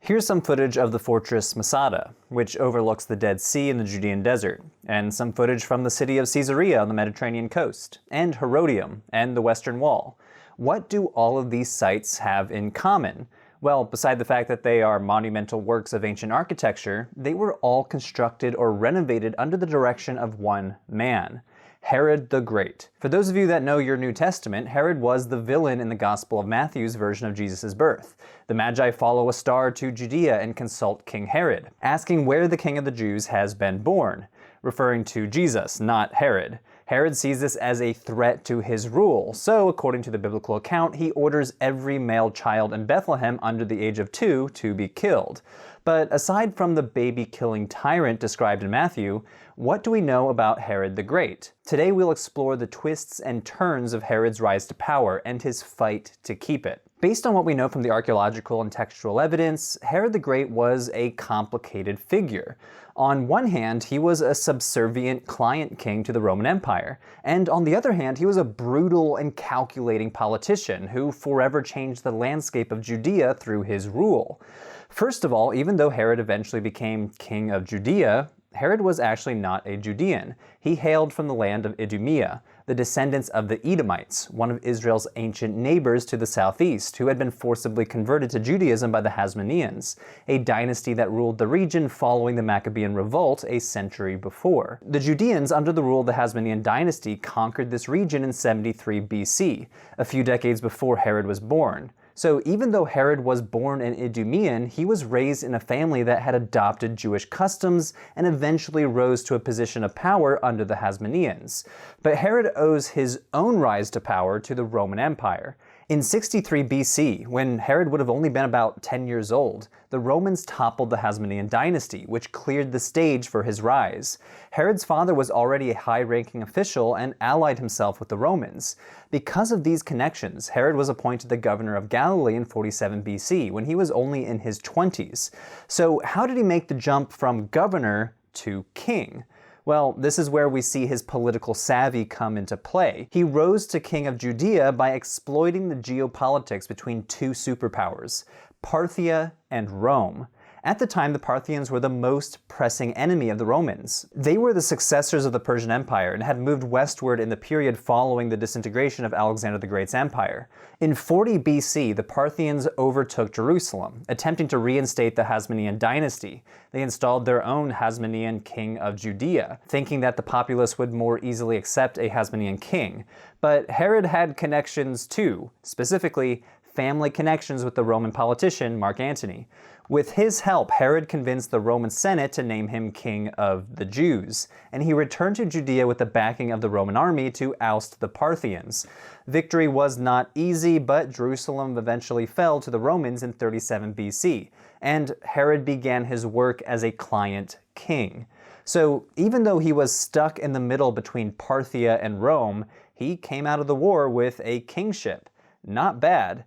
Here's some footage of the fortress Masada, which overlooks the Dead Sea in the Judean desert, and some footage from the city of Caesarea on the Mediterranean coast, and Herodium, and the Western Wall. What do all of these sites have in common? Well, beside the fact that they are monumental works of ancient architecture, they were all constructed or renovated under the direction of one man, Herod the Great. For those of you that know your New Testament, Herod was the villain in the Gospel of Matthew's version of Jesus' birth. The Magi follow a star to Judea and consult King Herod, asking where the King of the Jews has been born, referring to Jesus, not Herod. Herod sees this as a threat to his rule, so according to the biblical account, he orders every male child in Bethlehem under the age of 2 to be killed. But aside from the baby-killing tyrant described in Matthew, what do we know about Herod the Great? Today we'll explore the twists and turns of Herod's rise to power and his fight to keep it. Based on what we know from the archaeological and textual evidence, Herod the Great was a complicated figure. On one hand, he was a subservient client king to the Roman Empire, and on the other hand, he was a brutal and calculating politician who forever changed the landscape of Judea through his rule. First of all, even though Herod eventually became king of Judea, Herod was actually not a Judean. He hailed from the land of Idumea, the descendants of the Edomites, one of Israel's ancient neighbors to the southeast, who had been forcibly converted to Judaism by the Hasmoneans, a dynasty that ruled the region following the Maccabean revolt a century before. The Judeans, under the rule of the Hasmonean dynasty, conquered this region in 73 BC, a few decades before Herod was born. So even though Herod was born an Idumean, he was raised in a family that had adopted Jewish customs and eventually rose to a position of power under the Hasmoneans. But Herod owes his own rise to power to the Roman Empire. In 63 BC, when Herod would have only been about 10 years old, the Romans toppled the Hasmonean dynasty, which cleared the stage for his rise. Herod's father was already a high-ranking official and allied himself with the Romans. Because of these connections, Herod was appointed the governor of Galilee in 47 BC, when he was only in his 20s. So how did he make the jump from governor to king? Well, this is where we see his political savvy come into play. He rose to king of Judea by exploiting the geopolitics between two superpowers, Parthia and Rome. At the time, the Parthians were the most pressing enemy of the Romans. They were the successors of the Persian Empire and had moved westward in the period following the disintegration of Alexander the Great's empire. In 40 BC, the Parthians overtook Jerusalem, attempting to reinstate the Hasmonean dynasty. They installed their own Hasmonean king of Judea, thinking that the populace would more easily accept a Hasmonean king. But Herod had connections too, specifically family connections with the Roman politician Mark Antony. With his help, Herod convinced the Roman Senate to name him king of the Jews, and he returned to Judea with the backing of the Roman army to oust the Parthians. Victory was not easy, but Jerusalem eventually fell to the Romans in 37 BC, and Herod began his work as a client king. So even though he was stuck in the middle between Parthia and Rome, he came out of the war with a kingship. Not bad.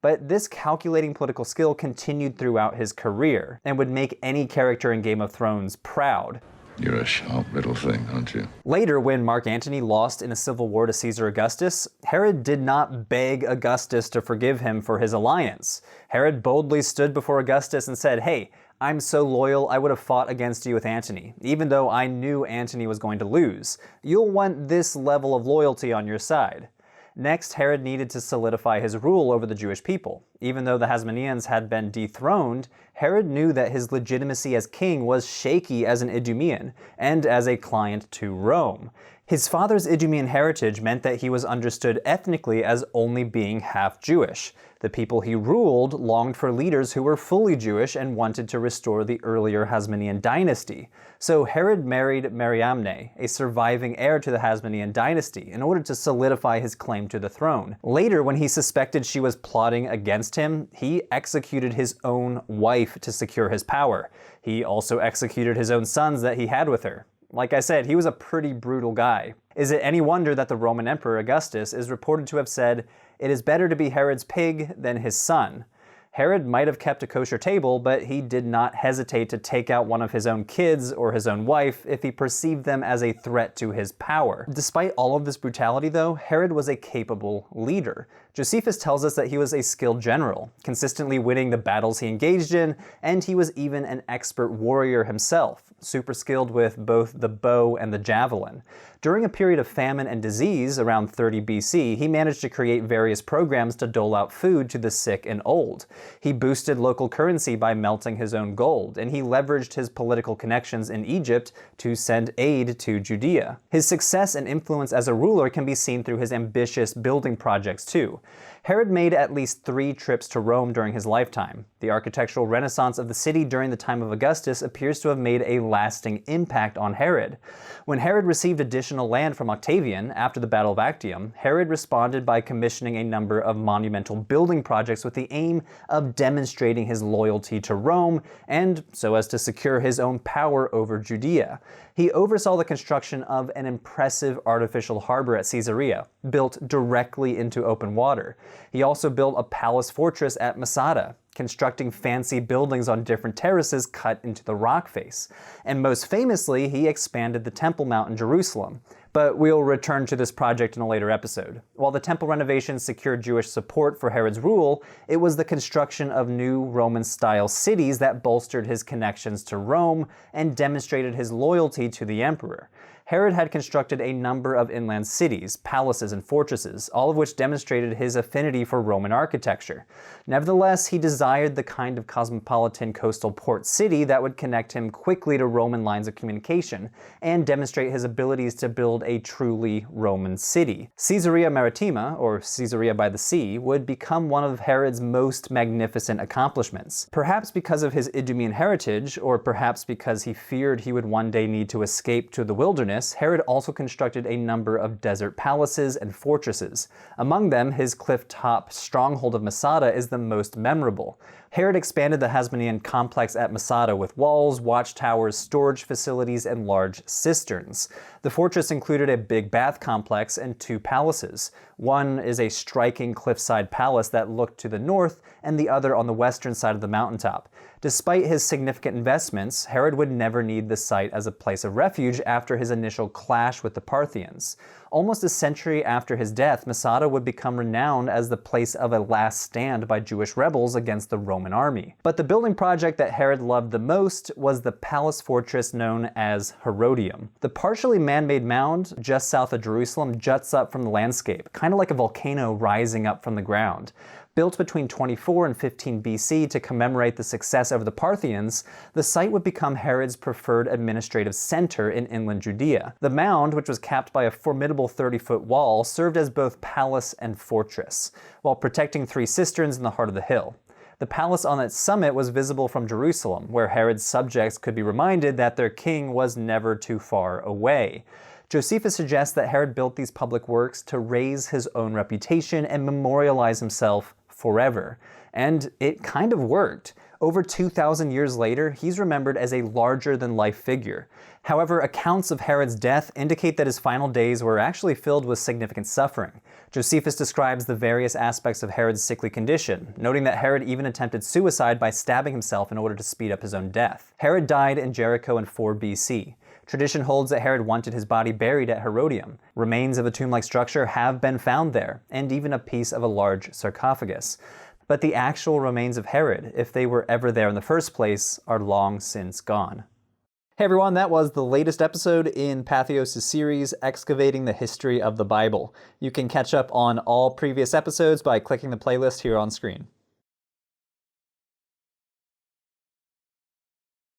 But this calculating political skill continued throughout his career, and would make any character in Game of Thrones proud. You're a sharp little thing, aren't you? Later, when Mark Antony lost in a civil war to Caesar Augustus, Herod did not beg Augustus to forgive him for his alliance. Herod boldly stood before Augustus and said, "Hey, I'm so loyal I would have fought against you with Antony, even though I knew Antony was going to lose. You'll want this level of loyalty on your side." Next, Herod needed to solidify his rule over the Jewish people. Even though the Hasmoneans had been dethroned, Herod knew that his legitimacy as king was shaky as an Idumean, and as a client to Rome. His father's Idumean heritage meant that he was understood ethnically as only being half Jewish. The people he ruled longed for leaders who were fully Jewish and wanted to restore the earlier Hasmonean dynasty. So Herod married Mariamne, a surviving heir to the Hasmonean dynasty, in order to solidify his claim to the throne. Later, when he suspected she was plotting against him, he executed his own wife to secure his power. He also executed his own sons that he had with her. Like I said, he was a pretty brutal guy. Is it any wonder that the Roman Emperor Augustus is reported to have said, "It is better to be Herod's pig than his son"? Herod might have kept a kosher table, but he did not hesitate to take out one of his own kids or his own wife if he perceived them as a threat to his power. Despite all of this brutality though, Herod was a capable leader. Josephus tells us that he was a skilled general, consistently winning the battles he engaged in, and he was even an expert warrior himself, super skilled with both the bow and the javelin. During a period of famine and disease around 30 BC, he managed to create various programs to dole out food to the sick and old. He boosted local currency by melting his own gold, and he leveraged his political connections in Egypt to send aid to Judea. His success and influence as a ruler can be seen through his ambitious building projects too. Herod made at least 3 trips to Rome during his lifetime. The architectural renaissance of the city during the time of Augustus appears to have made a lasting impact on Herod. When Herod received additional land from Octavian after the Battle of Actium, Herod responded by commissioning a number of monumental building projects with the aim of demonstrating his loyalty to Rome and so as to secure his own power over Judea. He oversaw the construction of an impressive artificial harbor at Caesarea, built directly into open water. He also built a palace fortress at Masada, constructing fancy buildings on different terraces cut into the rock face. And most famously, he expanded the Temple Mount in Jerusalem. But we'll return to this project in a later episode. While the temple renovations secured Jewish support for Herod's rule, it was the construction of new Roman-style cities that bolstered his connections to Rome and demonstrated his loyalty to the emperor. Herod had constructed a number of inland cities, palaces, and fortresses, all of which demonstrated his affinity for Roman architecture. Nevertheless, he desired the kind of cosmopolitan coastal port city that would connect him quickly to Roman lines of communication and demonstrate his abilities to build a truly Roman city. Caesarea Maritima, or Caesarea by the Sea, would become one of Herod's most magnificent accomplishments. Perhaps because of his Idumean heritage, or perhaps because he feared he would one day need to escape to the wilderness, Herod also constructed a number of desert palaces and fortresses. Among them, his cliff-top stronghold of Masada is the most memorable. Herod expanded the Hasmonean complex at Masada with walls, watchtowers, storage facilities, and large cisterns. The fortress included a big bath complex and 2 palaces. One is a striking cliffside palace that looked to the north, and the other on the western side of the mountaintop. Despite his significant investments, Herod would never need the site as a place of refuge after his initial clash with the Parthians. Almost a century after his death, Masada would become renowned as the place of a last stand by Jewish rebels against the Roman army. But the building project that Herod loved the most was the palace fortress known as Herodium. The partially man-made mound just south of Jerusalem juts up from the landscape, kind of like a volcano rising up from the ground. Built between 24 and 15 BC to commemorate the success over the Parthians, the site would become Herod's preferred administrative center in inland Judea. The mound, which was capped by a formidable 30-foot wall, served as both palace and fortress, while protecting 3 cisterns in the heart of the hill. The palace on its summit was visible from Jerusalem, where Herod's subjects could be reminded that their king was never too far away. Josephus suggests that Herod built these public works to raise his own reputation and memorialize himself forever. And it kind of worked. Over 2,000 years later, he's remembered as a larger-than-life figure. However, accounts of Herod's death indicate that his final days were actually filled with significant suffering. Josephus describes the various aspects of Herod's sickly condition, noting that Herod even attempted suicide by stabbing himself in order to speed up his own death. Herod died in Jericho in 4 BC. Tradition holds that Herod wanted his body buried at Herodium. Remains of a tomb-like structure have been found there, and even a piece of a large sarcophagus. But the actual remains of Herod, if they were ever there in the first place, are long since gone. Hey everyone, that was the latest episode in Patheos' series, Excavating the History of the Bible. You can catch up on all previous episodes by clicking the playlist here on screen.